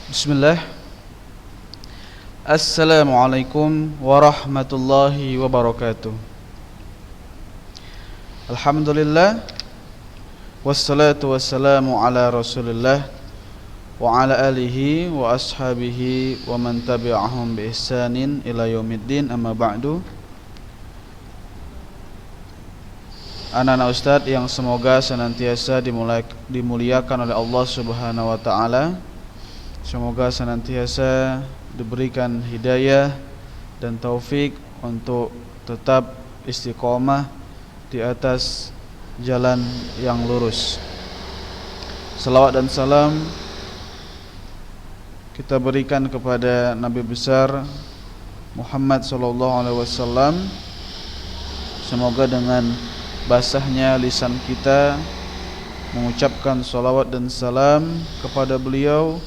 Bismillah. Assalamualaikum warahmatullahi wabarakatuh. Alhamdulillah. Wassalatu wassalamu ala rasulillah wa ala alihi wa ashabihi wa man tabi'ahum bi ihsanin ila yaumiddin, amma ba'du. Anak-anak Ustadz yang semoga senantiasa dimuliakan oleh Allah Subhanahu wa ta'ala. Semoga senantiasa diberikan hidayah dan taufik untuk tetap istiqomah di atas jalan yang lurus. Salawat dan salam kita berikan kepada Nabi besar Muhammad sallallahu alaihi wasallam. Semoga dengan basahnya lisan kita mengucapkan salawat dan salam kepada beliau,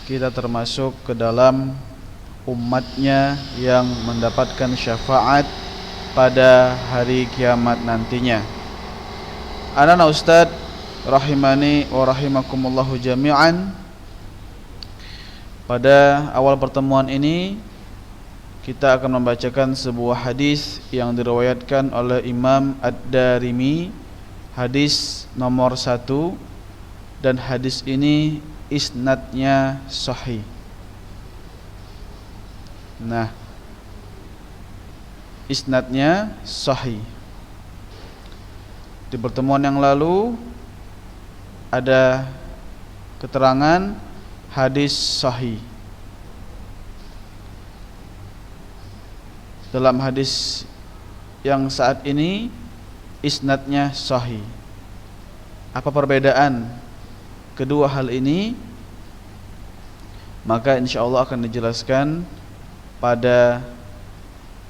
kita termasuk ke dalam umatnya yang mendapatkan syafaat pada hari kiamat nantinya. Anak-anak Ustadz rahimani wa rahimakumullahu jami'an. Pada awal pertemuan ini kita akan membacakan sebuah hadis yang diriwayatkan oleh Imam Ad-Darimi, hadis nomor 1, dan hadis ini isnadnya sahih. Nah, isnadnya sahih. Di pertemuan yang lalu ada keterangan hadis sahih. Dalam hadis yang saat ini isnadnya sahih. Apa perbedaan kedua hal ini? Maka insyaallah akan dijelaskan pada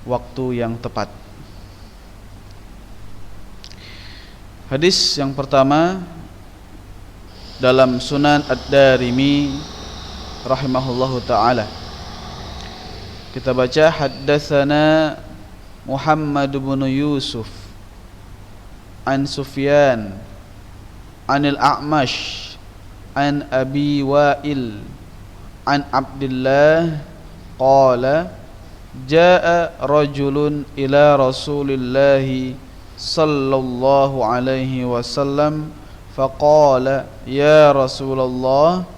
waktu yang tepat. Hadis yang pertama dalam Sunan Ad-Darimi rahimahullahu taala. Kita baca, haddatsana Muhammad bin Yusuf an Sufyan anil A'mash an Abi Wa'il an Abdullah qala jaa rajulun ila Rasulillah sallallahu alaihi wasallam faqala ya Rasulullah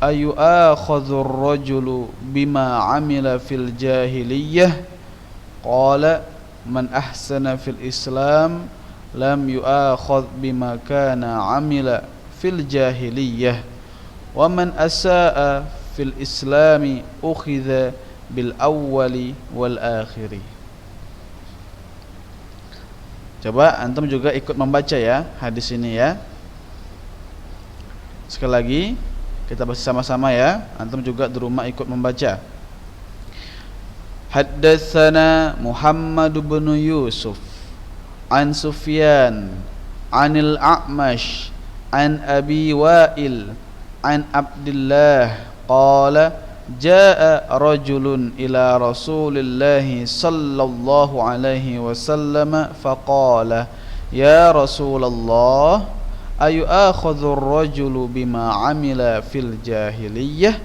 ayu akhadhu ar-rajulu bima amila fil jahiliyah qala man ahsana fil Islam lam yu'akhadh bima kana amila fil jahiliyah wa man asaa fil Islami ukhidha bil awwali wal akhiri. Coba antum juga ikut membaca ya hadis ini ya. Sekali lagi kita baca sama-sama ya. Antum juga di rumah ikut membaca. Haddatsana Muhammad bin Yusuf an Sufyan anil A'mash an Abi Wa'il an Abdullah qala jaa rajulun ila Rasulillah sallallahu alaihi wasallam faqala ya Rasulullah ayu akhadhu ar-rajulu bima amila fil jahiliyah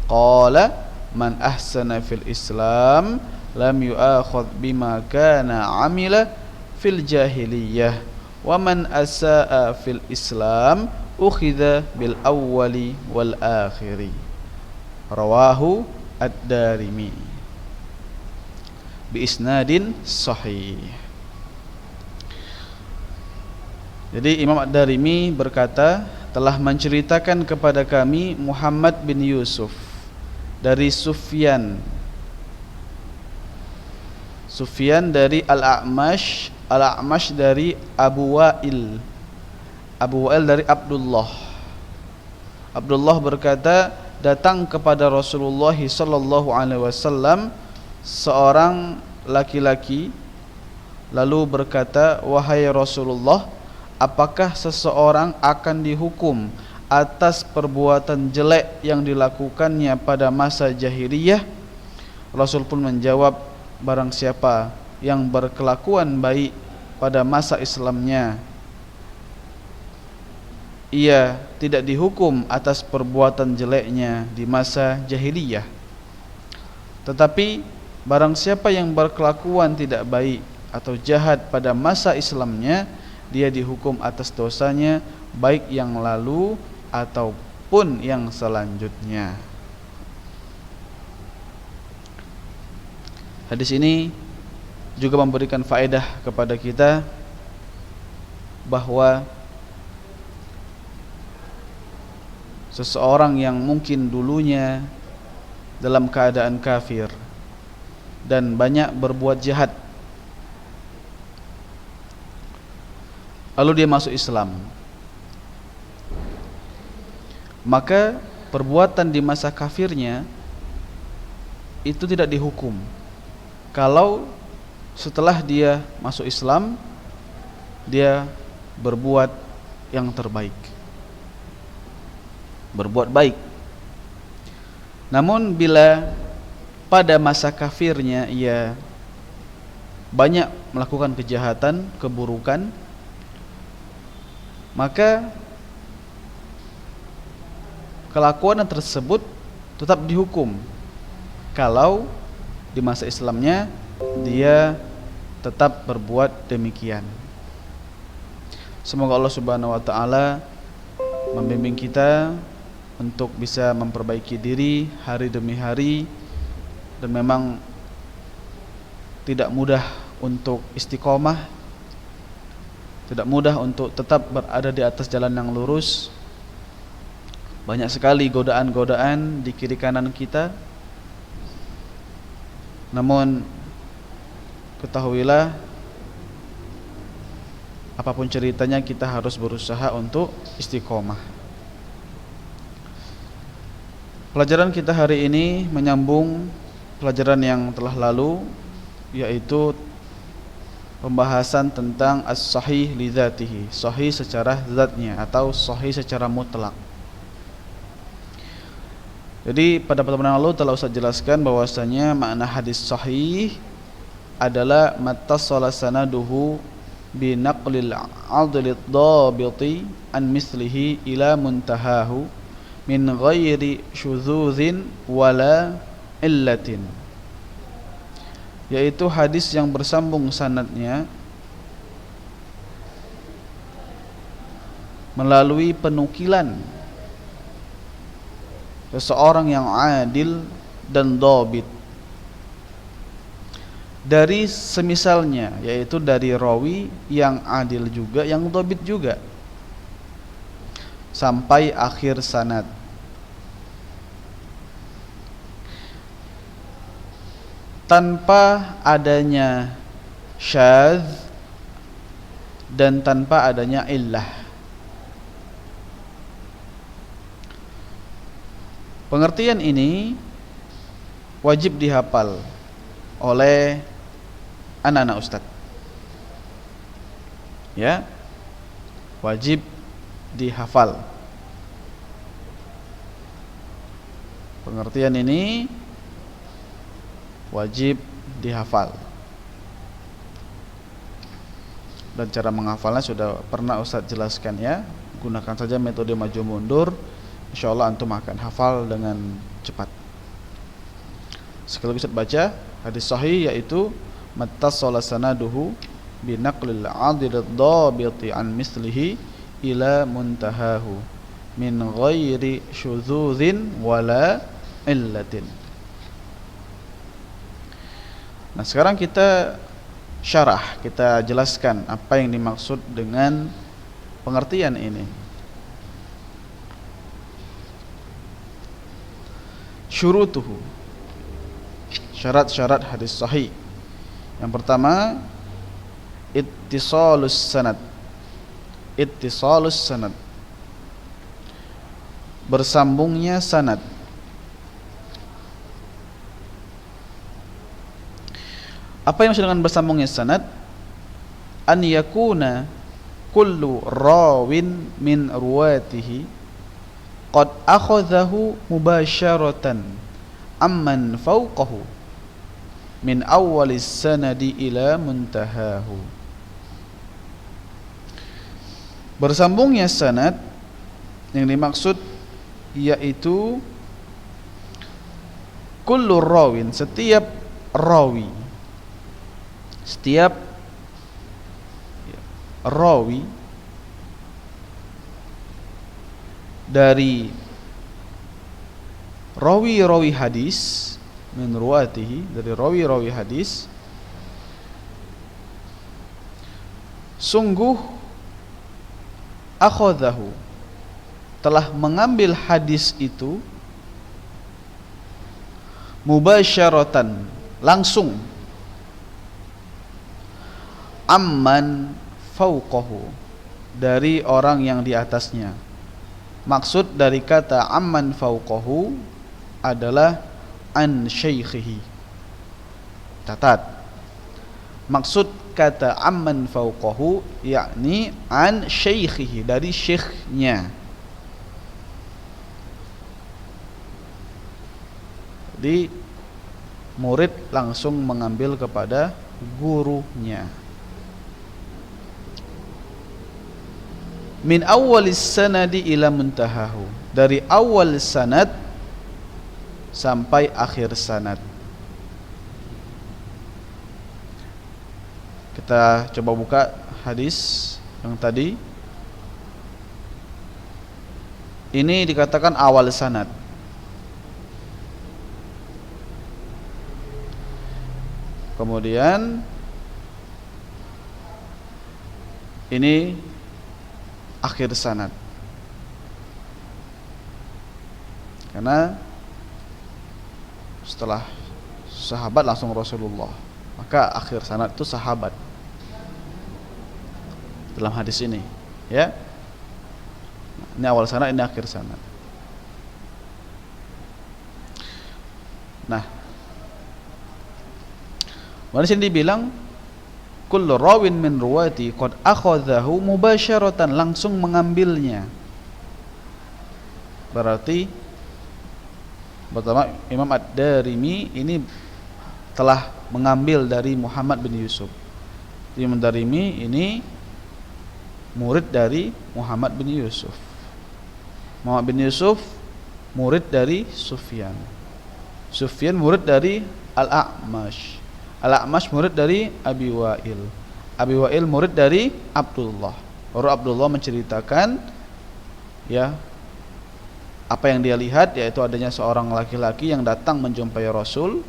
qala man ahsana fil Islam lam yu'akhadh bima kana amila fil jahiliyah wa man asaa fil Islam ukhidha bil awwali wal akhiri. Rawahu Ad-Darimi bi isnadin sahih. Jadi Imam Ad-Darimi berkata, telah menceritakan kepada kami Muhammad bin Yusuf dari Sufyan dari Al-A'mash, Al-A'mash dari Abu Wa'il dari Abdullah. Abdullah berkata, datang kepada Rasulullah sallallahu alaihi wasallam seorang laki-laki lalu berkata, wahai Rasulullah, apakah seseorang akan dihukum atas perbuatan jelek yang dilakukannya pada masa jahiliyah? Rasul pun menjawab, barang siapa yang berkelakuan baik pada masa Islamnya, ia tidak dihukum atas perbuatan jeleknya di masa jahiliyah. Tetapi barang siapa yang berkelakuan tidak baik atau jahat pada masa Islamnya, dia dihukum atas dosanya baik yang lalu ataupun yang selanjutnya. Hadis ini juga memberikan faedah kepada kita bahwa seseorang yang mungkin dulunya dalam keadaan kafir dan banyak berbuat jahat, lalu dia masuk Islam, maka perbuatan di masa kafirnya itu tidak dihukum kalau setelah dia masuk Islam dia berbuat yang terbaik, berbuat baik. Namun bila pada masa kafirnya ia banyak melakukan kejahatan, keburukan, maka kelakuan tersebut tetap dihukum kalau di masa Islamnya dia tetap berbuat demikian. Semoga Allah Subhanahu wa taala membimbing kita untuk bisa memperbaiki diri hari demi hari, dan memang tidak mudah untuk istiqomah, tidak mudah untuk tetap berada di atas jalan yang lurus. Banyak sekali godaan-godaan di kiri kanan kita. Namun ketahuilah, apapun ceritanya kita harus berusaha untuk istiqomah. Pelajaran kita hari ini menyambung pelajaran yang telah lalu, yaitu pembahasan tentang as-sahih li dzatihi, sahih secara zatnya atau sahih secara mutlak. Jadi pada pertemuan yang lalu telah Ustaz jelaskan bahwasanya makna hadis sahih adalah mattasala sanaduhu bi naqlil adlid dhabiti an mislihi ila muntahahu min ghairi syudzuzin wala illatin, yaitu hadis yang bersambung sanadnya melalui penukilan seseorang yang adil dan dhabit dari semisalnya, yaitu dari rawi yang adil juga, yang dhabit juga, sampai akhir sanad. Tanpa adanya syadz dan tanpa adanya illah. Pengertian ini wajib dihafal oleh anak-anak ustadz. Ya, wajib dihafal. Pengertian ini wajib dihafal. Dan cara menghafalnya sudah pernah ustadz jelaskan ya. Gunakan saja metode maju mundur. InsyaAllah antum akan hafal dengan cepat. Sekali lagi Ustaz baca hadis sahih, yaitu mattasala sanaduhu bi naqlil adil dhabiti an mislihi ila muntahahu min ghairi syudzuzin wala illatin. Nah, sekarang kita syarah, kita jelaskan apa yang dimaksud dengan pengertian ini. Syurutuhu, syarat-syarat hadis sahih. Yang pertama, ittisalus sanad. Ittisalus sanad, bersambungnya sanad. Apa yang maksud dengan bersambungnya sanad? An yakuna kullu rawin min ruwatihi qad akhadhahu mubasharatan amman fawqahu min awwalis sanadi ila muntahahu. Bersambungnya sanad Yang dimaksud yaitu kullu rawin, setiap rawi, setiap rawi dari rawi-rawi hadis, min ruwatihi, dari rawi-rawi hadis, sungguh akhadhahu, telah mengambil hadis itu mubasyaratan, langsung, amman fauqahu, dari orang yang di atasnya. Maksud dari kata amman fauqahu adalah an syaikhihi. Catat, maksud kata amman fauqahu yakni an syaikhihi, dari syekhnya. Jadi murid langsung mengambil kepada gurunya. Min awwalis sanadi ila muntahahu, dari awal sanad sampai akhir sanad. Kita coba buka hadis yang tadi. Ini dikatakan awal sanad. Kemudian ini akhir sanad. Karena setelah sahabat langsung Rasulullah, maka akhir sanad itu sahabat dalam hadis ini, ya. Ini awal sanad, ini akhir sanad. Nah, di sini dibilang kullu rawin min ruwati qad akhadhahu mubasyaratan, langsung mengambilnya. Berarti pertama Imam Ad-Darimi ini telah mengambil dari Muhammad bin Yusuf. Imam Ad-Darimi ini murid dari Muhammad bin Yusuf. Muhammad bin Yusuf murid dari Sufyan. Sufyan murid dari Al-A'mash. Al-A'mash murid dari Abi Wa'il. Abi Wa'il murid dari Abdullah. Baru Abdullah menceritakan ya apa yang dia lihat, yaitu adanya seorang laki-laki yang datang menjumpai Rasul,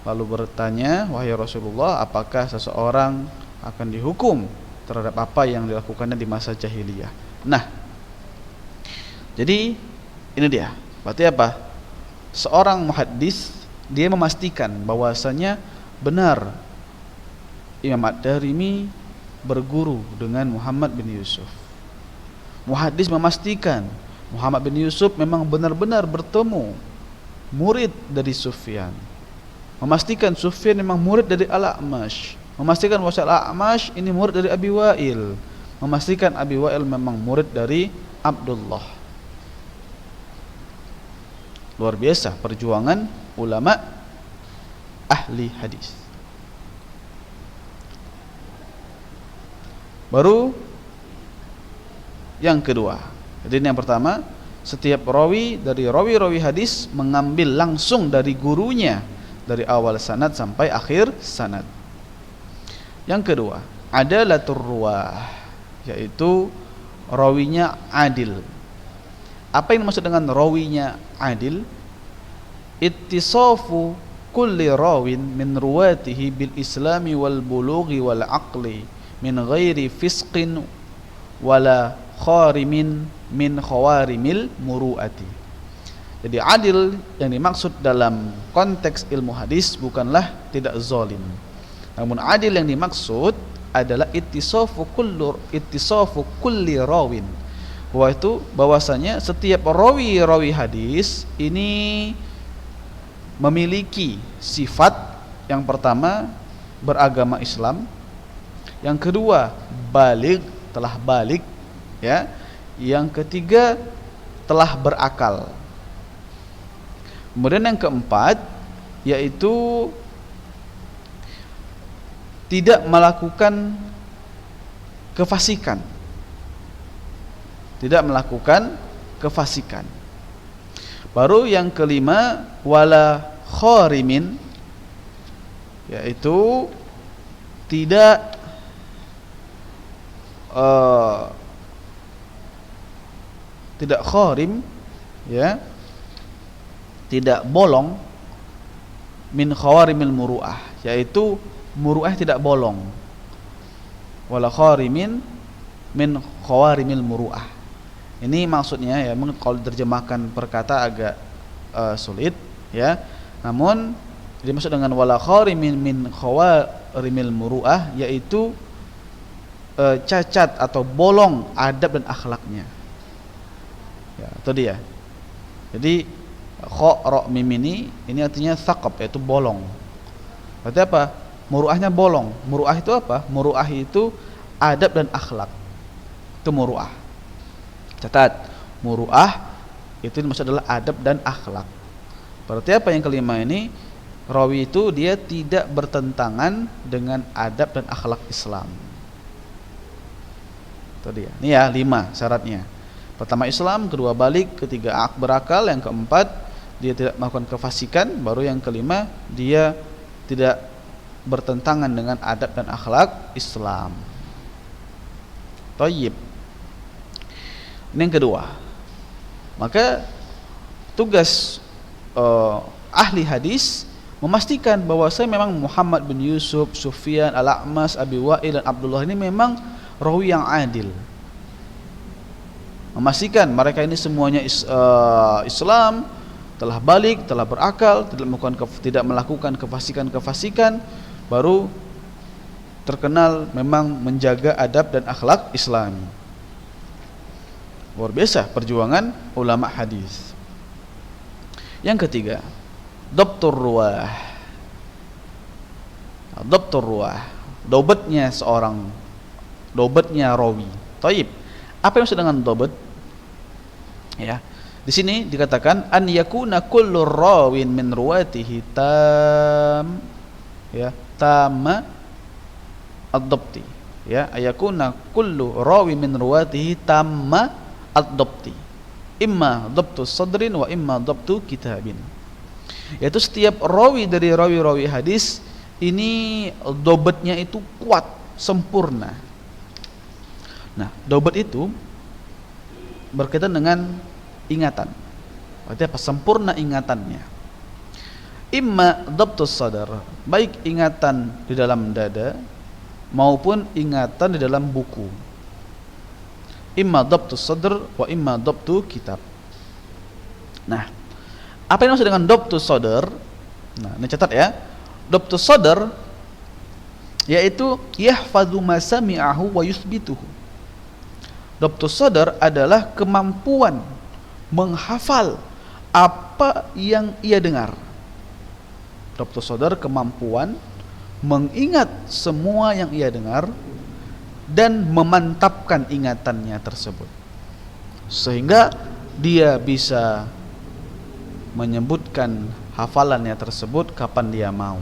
lalu bertanya, wahai Rasulullah, apakah seseorang akan dihukum terhadap apa yang dilakukannya di masa jahiliyah? Nah, jadi ini dia. Berarti apa? Seorang muhaddis dia memastikan bahwasanya benar Imam Ad-Darimi berguru dengan Muhammad bin Yusuf. Muhaddis memastikan Muhammad bin Yusuf memang benar-benar bertemu murid dari Sufyan. Memastikan Sufyan memang murid dari Al-A'mash. Memastikan bahwa Al-A'mash ini murid dari Abi Wa'il. Memastikan Abi Wa'il memang murid dari Abdullah. Luar biasa perjuangan ulama ahli hadis. Baru yang kedua. Jadi ini yang pertama, setiap rawi dari rawi-rawi hadis mengambil langsung dari gurunya, dari awal sanad sampai akhir sanad. Yang kedua, adalatur ruwah, yaitu rawinya adil. Apa yang dimaksud dengan rawinya adil? Ittisafu kulli rawin min ruwatihi bil islami wal bulughi wal aqli min ghairi fisqin wala kharimin min khawarimil muru'ati. Jadi adil yang dimaksud dalam konteks ilmu hadis bukanlah tidak zalim. Namun adil yang dimaksud adalah ittisafu kulli rawin. Bahwasanya setiap rawi hadis ini memiliki sifat yang pertama beragama Islam, yang kedua telah balik, ya, yang ketiga telah berakal. Kemudian yang keempat yaitu tidak melakukan kefasikan. Tidak melakukan kefasikan. Baru yang kelima, wala kharimin, yaitu tidak tidak kharim, ya, tidak bolong, min khawarimil muru'ah, yaitu muru'ah tidak bolong. Wala kharimin min khawarimil muru'ah. Ini maksudnya ya, kalau diterjemahkan perkata agak sulit ya. Namun dimaksud dengan wala kharimin min khawarimil muru'ah, yaitu cacat atau bolong adab dan akhlaknya. Ya, itu dia. Jadi kha ra mim ini artinya thaqab, yaitu bolong. Berarti apa? Muru'ahnya bolong. Muru'ah itu apa? Muru'ah itu adab dan akhlak. Itu muru'ah. Catat, muru'ah itu maksud adalah adab dan akhlak. Berarti apa yang kelima ini? Rawi itu dia tidak bertentangan dengan adab dan akhlak Islam. Itu dia. Ini ya 5 syaratnya. Pertama Islam, kedua balik, ketiga berakal, yang keempat dia tidak melakukan kefasikan, baru yang kelima dia tidak bertentangan dengan adab dan akhlak Islam. Thayyib. Ini yang kedua. Maka tugas ahli hadis memastikan bahwasanya memang Muhammad bin Yusuf, Sufyan, Al-A'mas, Abi Wa'il dan Abdullah ini memang rawi yang adil. Memastikan mereka ini semuanya Islam, telah balik, telah berakal, tidak melakukan kefasikan-kefasikan, baru terkenal memang menjaga adab dan akhlak Islam. Luar biasa perjuangan ulama hadis. Yang ketiga, dhabtur ruwah. Dhabtur ruwah, dobatnya seorang, dobatnya rawi. Thayyib. Apa yang maksud dengan dobat? Ya. Di sini dikatakan an yakuna kullu rawin min ruwatihi tam, ya, tamma ad-dhabti. Ya, ayakuna kullu rawi min ruwatihi tamma ad-dhabti. Imma dhabtu sadrin wa imma dhabtu kitabin. Yaitu setiap rawi dari rawi-rawi hadis ini dobatnya itu kuat, sempurna. Nah, dobat itu berkaitan dengan ingatan. Berarti apa? Sempurna ingatannya. Imma dhabtus sadar, baik ingatan di dalam dada maupun ingatan di dalam buku. Imma dhabtus sadr wa imma dhabtu kitab. Nah, apa yang maksud dengan dhabtus sadr? Nah, ini catat ya. Dhabtus sadr yaitu yahfazu ma sami'ahu wa yuthbituhu. Dhabtus sadr adalah kemampuan menghafal apa yang ia dengar. Dhabtus sadr kemampuan mengingat semua yang ia dengar dan memantapkan ingatannya tersebut, sehingga dia bisa menyebutkan hafalannya tersebut kapan dia mau.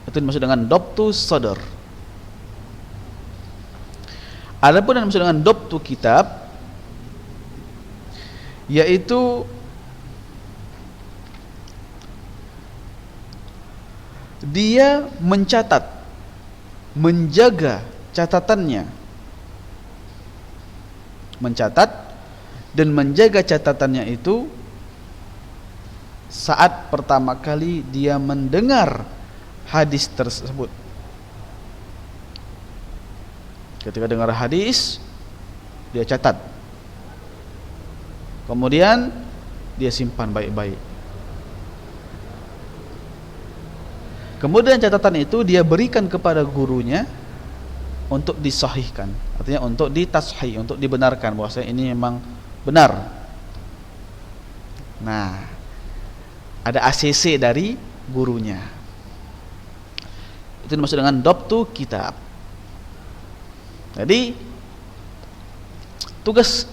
Itu dimaksud dengan dhabtus sadr. Adapun yang dimaksud dengan dhabtu kitab, yaitu dia mencatat, menjaga catatannya, mencatat dan menjaga catatannya itu saat pertama kali dia mendengar hadis tersebut. Ketika dengar hadis, dia catat, kemudian dia simpan baik-baik. Kemudian catatan itu dia berikan kepada gurunya untuk disahihkan, artinya untuk ditashih, untuk dibenarkan bahwasanya ini memang benar. Nah, ada ACC dari gurunya. Itu dimaksud dengan dhabtu kitab. Jadi tugas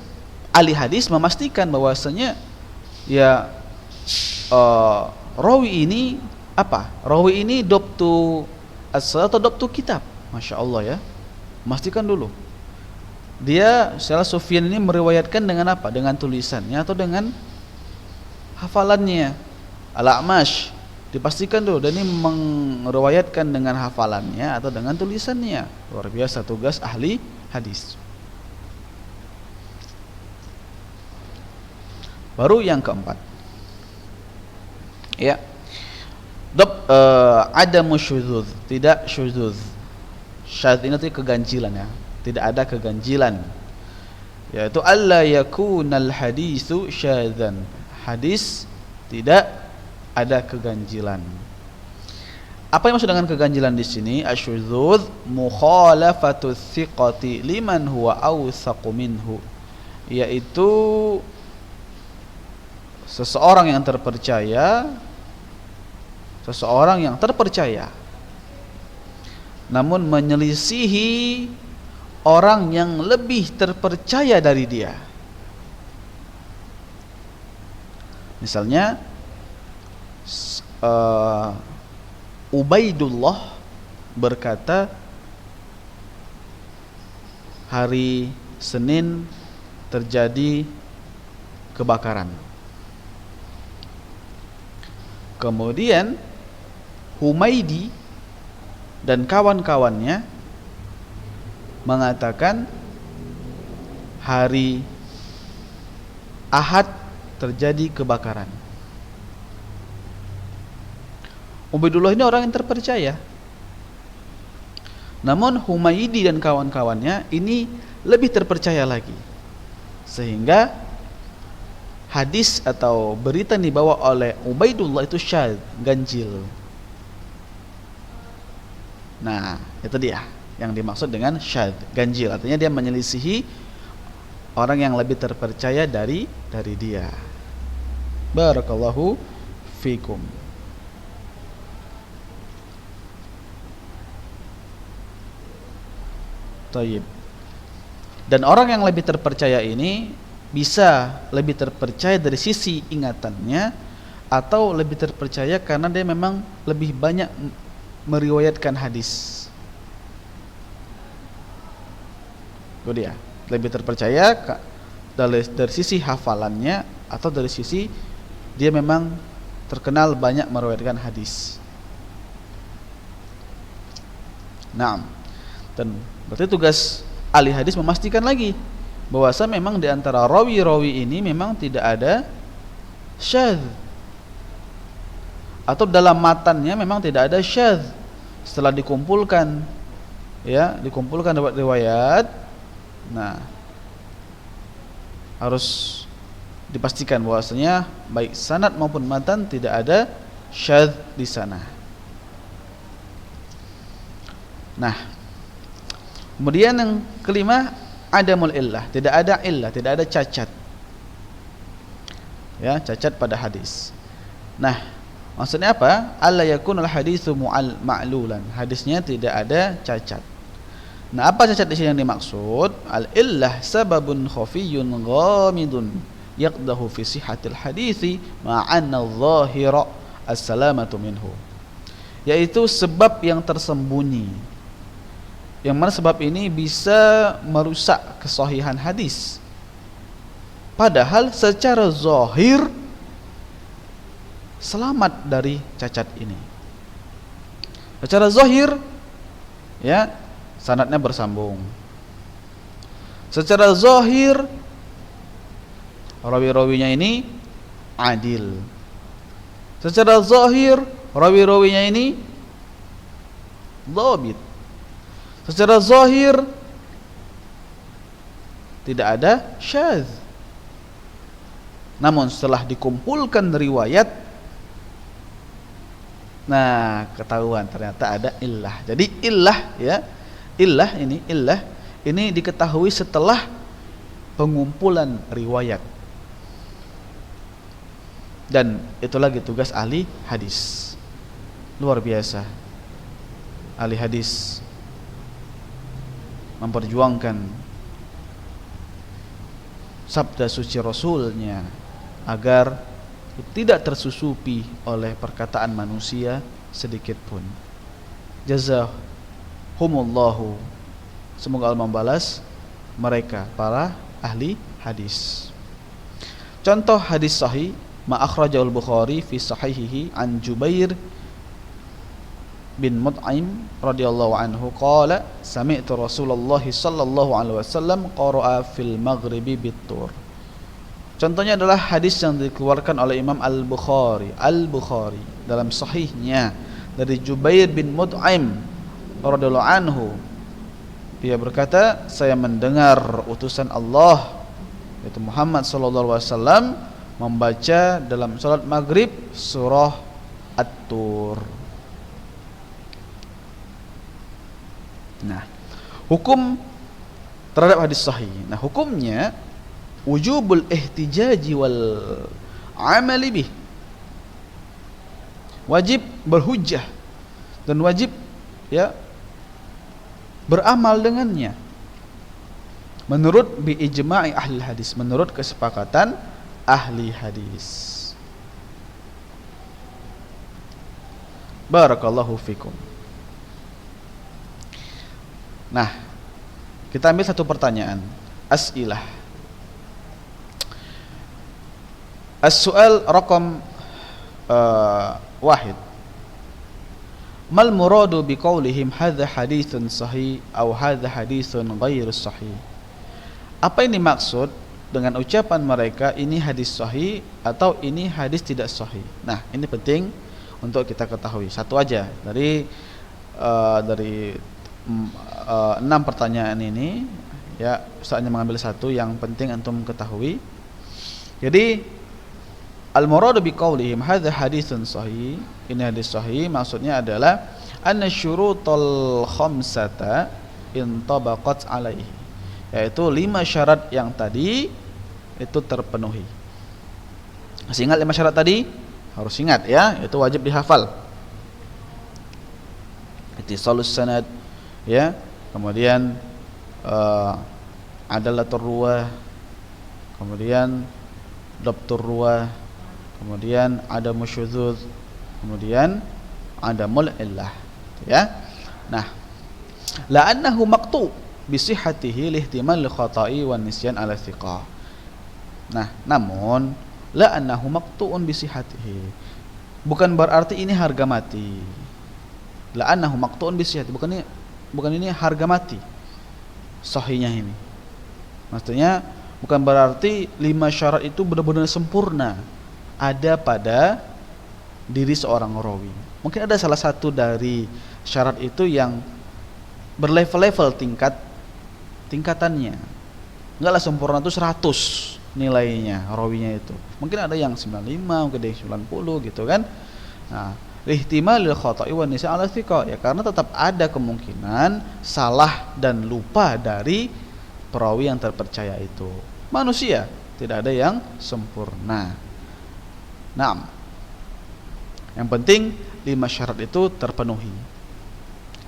ahli hadis memastikan bahwasanya ya rawi ini apa? Rawi ini dhabtu asal atau dhabtu kitab. Masya Allah ya. Memastikan dulu. Dia secara Sufyan ini meriwayatkan dengan apa? Dengan tulisannya atau dengan hafalannya? Al-A'mash dipastikan tuh, dan ini meriwayatkan dengan hafalannya atau dengan tulisannya. Luar biasa tugas ahli hadis. Baru yang keempat, ya, adamu syudzuz, tidak syudzuz. Syadz ini itu keganjilan, ya, tidak ada keganjilan, yaitu alla yakunal hadisu syadzan, hadis tidak ada keganjilan. Apa yang maksud dengan keganjilan di sini? Asyudzuz mukhalafatu thiqati liman huwa awsaqu minhu, yaitu seseorang yang terpercaya namun menyelisihi orang yang lebih terpercaya dari dia. Misalnya Ubaidullah berkata hari Senin terjadi kebakaran. Kemudian Humaidi dan kawan-kawannya mengatakan hari Ahad terjadi kebakaran. Ubaidullah ini orang yang terpercaya. Namun Humaidi dan kawan-kawannya ini lebih terpercaya lagi, sehingga hadis atau berita yang dibawa oleh Ubaidullah itu syadz, ganjil. Nah, itu dia yang dimaksud dengan syadz, ganjil. Artinya dia menyelisihi orang yang lebih terpercaya dari dia. Barakallahu fikum. Taib. Dan orang yang lebih terpercaya ini bisa lebih terpercaya dari sisi ingatannya, atau lebih terpercaya karena dia memang lebih banyak meriwayatkan hadis. Itu dia, lebih terpercaya dari sisi hafalannya atau dari sisi dia memang terkenal banyak meriwayatkan hadis. Nah, dan berarti tugas ahli hadis memastikan lagi bahwasa memang di antara rawi-rawi ini memang tidak ada syadz, atau dalam matannya memang tidak ada syadz. Setelah dikumpulkan, ya, dikumpulkan riwayat, nah harus dipastikan bahwasanya baik sanad maupun matan tidak ada syadz di sana. Nah, kemudian yang kelima, adamul illah, tidak ada illah, tidak ada cacat, ya, cacat pada hadis. Nah, maksudnya apa? Alla yakunul haditsu ma'lulan, hadisnya tidak ada cacat. Nah, apa cacat di sini yang dimaksud? Al illah sababun khafiyyun ghamidun yaqdahu fi sihhatil haditsi ma'anna adh-dhahira as-salamatu minhu, yaitu sebab yang tersembunyi, yang mana sebab ini bisa merusak kesahihan hadis, padahal secara zahir selamat dari cacat ini. Secara zahir, ya, sanadnya bersambung. Secara zahir rawi-rawinya ini adil. Secara zahir rawi-rawinya ini dhabit. Secara zahir tidak ada syadz. Namun setelah dikumpulkan riwayat, nah ketahuan ternyata ada illah. Jadi illah, ya, illah ini diketahui setelah pengumpulan riwayat. Dan itu lagi tugas ahli hadis. Luar biasa. Ahli hadis memperjuangkan sabda suci Rasulnya agar tidak tersusupi oleh perkataan manusia sedikit pun. Jazahumullahu, semoga Allah membalas mereka para ahli hadis. Contoh hadis sahih ma akhrajahu al-Bukhari fi sahihihi an Jubair bin Mut'im radhiyallahu anhu qala sami'tu Rasulullah sallallahu alaihi wasallam qara'a fil maghribi bit-tur. Contohnya adalah hadis yang dikeluarkan oleh Imam Al-Bukhari dalam sahihnya dari Jubair bin Mut'im radhiyallahu anhu. Dia berkata, saya mendengar utusan Allah yaitu Muhammad sallallahu alaihi wasallam membaca dalam salat maghrib surah At-Tur. Nah, hukum terhadap hadis sahih. Nah, hukumnya wujubul ihtijaji wal amali bih. Wajib berhujjah dan wajib beramal dengannya. Menurut bi ijma'i ahli hadis, menurut kesepakatan ahli hadis. Barakallahu fikum. Nah, kita ambil satu pertanyaan. As'ilah. As-su'al raqam wahid. Mal muradu biqaulihim hadza haditsun sahih atau hadza haditsun ghairu sahih? Apa ini maksud dengan ucapan mereka ini hadis sahih atau ini hadis tidak sahih? Nah, ini penting untuk kita ketahui. Satu aja dari 6 pertanyaan ini, ya, Ustaz hanya mengambil satu yang penting antum ketahui. Jadi al-muradu biqaulihim hadza haditsun sahih, ini hadis sahih, maksudnya adalah anna syurutul khamsata intabaqat alaihi, yaitu 5 syarat yang tadi itu terpenuhi. Masih ingat 5 syarat tadi? Harus ingat ya, itu wajib dihafal. Ittisalus sanad, ya, kemudian adalatur ruwah, kemudian dhabtur ruwah, kemudian ada musyudzuz, kemudian ada mul'illah, ya. Nah, la'annahu maqtu bi sihhatihi lihtimal khata'i wan nisyan ala thiqah. Nah, namun la'annahu maqtu'un bi sihhatihi bukan berarti ini harga mati. La'annahu maqtu'un bi sihhatihi bukan ini harga mati sahihnya ini. Maksudnya bukan berarti 5 syarat itu benar-benar sempurna ada pada diri seorang rawi. Mungkin ada salah satu dari syarat itu yang berlevel-level tingkatannya. Enggaklah sempurna itu 100 nilainya rawinya itu. Mungkin ada yang 95, mungkin ada yang 90 gitu kan. Nah, ihtimalul khata'i wan nisyan ala thiqah, ya, karena tetap ada kemungkinan salah dan lupa dari perawi yang terpercaya itu. Manusia, tidak ada yang sempurna. Nah, yang penting 5 syarat itu terpenuhi.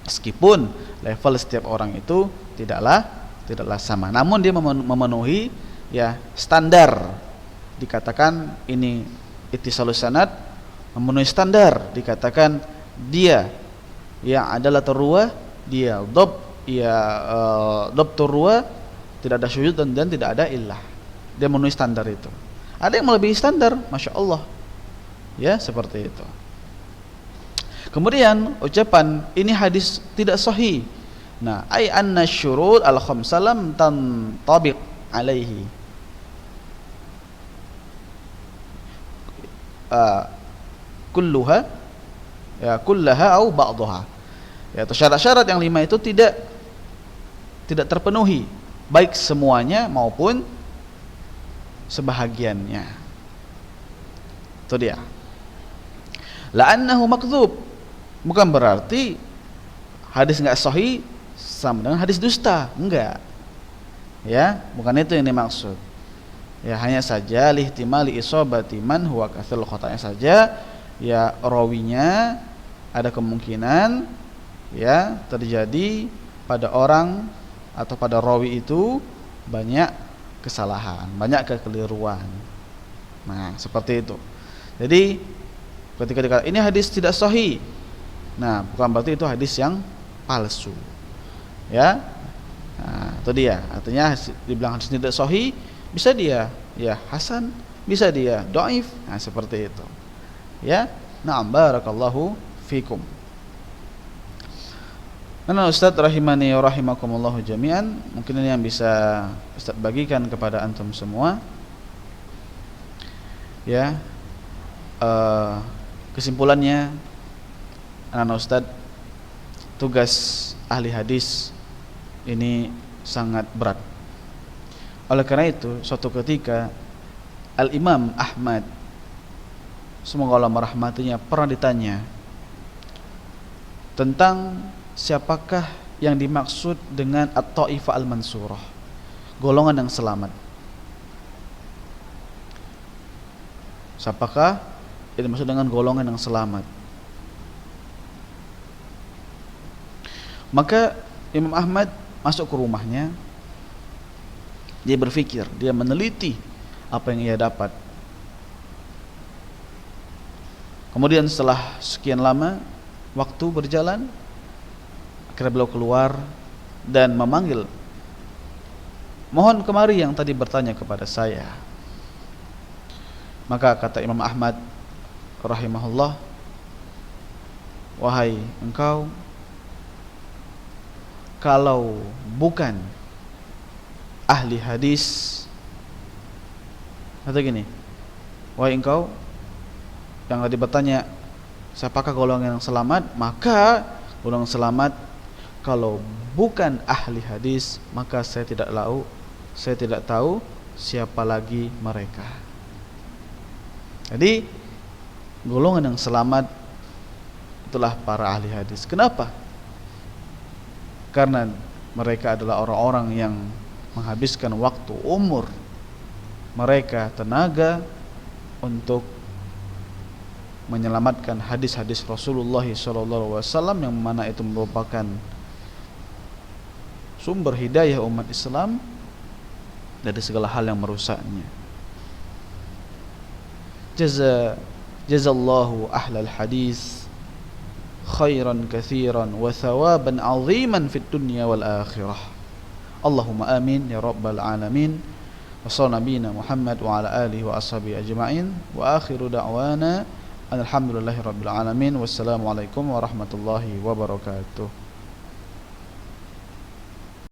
Meskipun level setiap orang itu tidaklah sama, namun dia memenuhi ya standar. Dikatakan ini ittisalus sanad, memenuhi standar. Dikatakan dia ya adalah terruah, dia dhabtur ruwah, tidak ada syudzuz dan tidak ada illah. Dia memenuhi standar itu. Ada yang melebihi standar, masya Allah, ya, seperti itu. Kemudian ucapan ini hadis tidak sahih. Nah, ay anna syurut al-khamsah lam tantabiq alaihi. Kulluha ya kullaha au ba'daha. Ya, syarat-syarat yang 5 itu tidak terpenuhi, baik semuanya maupun sebahagiannya. Itu dia. La'annahu makdzub, bukan berarti hadis enggak sahih sama dengan hadis dusta, enggak. Ya, bukan itu yang dimaksud. Ya, hanya saja lihtimali isabati man huwa katsirul khata'nya saja, ya, rawinya ada kemungkinan ya terjadi pada orang atau pada rawi itu banyak kesalahan, banyak kekeliruan. Nah, seperti itu. Jadi ketika dikatakan ini hadis tidak sahih, nah, bukan berarti itu hadis yang palsu. Ya. Nah, atau dia. Artinya dibilang hadis tidak sahih, bisa dia ya hasan, bisa dia dhaif. Nah, seperti itu. Ya. Na'am, barakallahu fikum. Nah, Ustaz rahimani wa rahimakumullah jami'an, mungkin ini yang bisa Ustaz bagikan kepada antum semua. Ya. Kesimpulannya, anak Ustaz, tugas ahli hadis ini sangat berat. Oleh karena itu, suatu ketika Al-Imam Ahmad, semoga Allah merahmatinya, pernah ditanya tentang siapakah yang dimaksud dengan At-Taifah Al-Mansurah, golongan yang selamat. Siapakah yang dimaksud dengan golongan yang selamat? Maka Imam Ahmad masuk ke rumahnya. Dia berpikir, dia meneliti apa yang ia dapat. Kemudian setelah sekian lama waktu berjalan, akhirnya beliau keluar dan memanggil, mohon kemari yang tadi bertanya kepada saya. Maka kata Imam Ahmad rahimahullah, wahai engkau, kalau bukan ahli hadis, atau gini, wahai engkau yang tadi bertanya siapakah golongan yang selamat, maka golongan selamat kalau bukan ahli hadis, maka saya tidak tahu siapa lagi mereka. Jadi golongan yang selamat itulah para ahli hadis. Kenapa? Karena mereka adalah orang-orang yang menghabiskan waktu, umur mereka, tenaga untuk menyelamatkan hadis-hadis Rasulullah SAW, yang mana itu merupakan sumber hidayah umat Islam dari segala hal yang merusaknya. Jazallahu ahlal hadis khairan katsiran wa thawaban 'aziman fid dunya wal akhirah. Allahumma amin ya rabbal alamin. Wa sallallahu nabiyana Muhammad wa ala alihi wa ashabihi ajma'in. Wa akhiru da'wana alhamdulillahi rabbil alamin. Wassalamu alaikum warahmatullahi wabarakatuh.